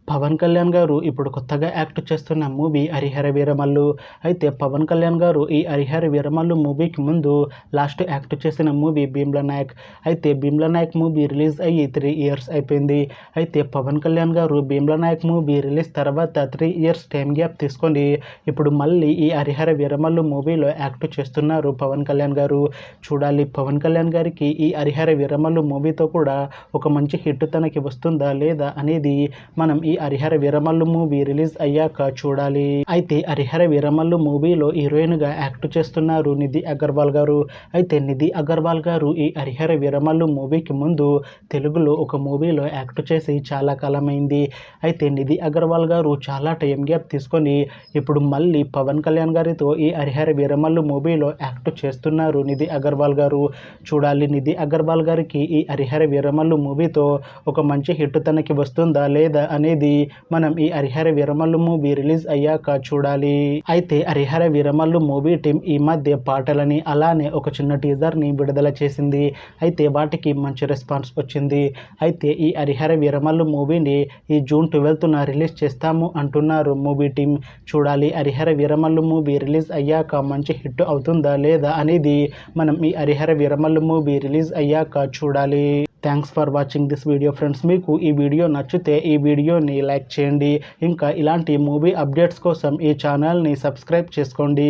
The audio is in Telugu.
పవన్ కళ్యాణ్ గారు ఇప్పుడు కొత్తగా యాక్ట్ చేస్తున్న మూవీ హరిహర వీరమల్లు. అయితే పవన్ కళ్యాణ్ గారు ఈ హరిహర వీరమల్లు మూవీకి ముందు లాస్ట్ యాక్ట్ చేసిన మూవీ భీమ్లా నాయక్. అయితే భీమ్లా నాయక్ మూవీ రిలీజ్ అయ్యి 3 ఇయర్స్ అయిపోయింది. అయితే పవన్ కళ్యాణ్ గారు భీమ్లా నాయక్ మూవీ రిలీజ్ తర్వాత 3 ఇయర్స్ టైం గ్యాప్ తీసుకొని ఇప్పుడు మళ్ళీ ఈ హరిహర వీరమల్లు మూవీలో యాక్ట్ చేస్తున్నారు పవన్ కళ్యాణ్ గారు. చూడాలి పవన్ కళ్యాణ్ గారికి ఈ హరిహర వీరమల్లు మూవీతో కూడా ఒక మంచి హిట్ తనకి వస్తుందా లేదా అనేది మనం ఈ హరిహర వీరమల్లు మూవీ రిలీజ్ అయ్యాక చూడాలి. అయితే హరిహర వీరమల్లు మూవీలో హీరోయిన్ గా యాక్ట్ చేస్తున్నారు నిధి అగర్వాల్ గారు. అయితే నిధి అగర్వాల్ గారు ఈ హరిహర వీరమల్లు మూవీకి ముందు తెలుగులో ఒక మూవీలో యాక్ట్ చేసి చాలా కాలమైంది. అయితే నిధి అగర్వాల్ గారు చాలా టైం గ్యాప్ తీసుకొని ఇప్పుడు మళ్ళీ పవన్ కళ్యాణ్ గారితో ఈ హరిహర వీరమల్లు మూవీలో యాక్ట్ చేస్తున్నారు నిధి అగర్వాల్ గారు. చూడాలి నిధి అగర్వాల్ గారికి ఈ హరిహర వీరమల్లు మూవీతో ఒక మంచి హిట్ తనకి వస్తుందా లేదా అనేది మనం ఈ హరిహర వీరమల్లు మూవీ రిలీజ్ అయ్యాక చూడాలి. అయితే హరిహర వీరమల్లు మూవీ టీం ఈ మధ్య పాటలని అలానే ఒక చిన్న టీజర్ ని విడుదల చేసింది. అయితే వాటికి మంచి రెస్పాన్స్ వచ్చింది. అయితే ఈ హరిహర వీరమల్లు మూవీని ఈ జూన్ 12న రిలీజ్ చేస్తాము అంటున్నారు మూవీ టీం. చూడాలి హరిహర వీరమల్లు మూవీ రిలీజ్ అయ్యాక మంచి హిట్ అవుతుందా లేదా అనేది మనం ఈ హరిహర వీరమల్లు మూవీ రిలీజ్ అయ్యాక చూడాలి. Thanks for watching this video friends. మీకు ఈ వీడియో నచ్చితే ఈ వీడియోని లైక్ చేయండి. ఇంకా ఇలాంటి మూవీ అప్డేట్స్ కోసం ఈ ఛానల్ని సబ్స్క్రైబ్ చేసుకోండి.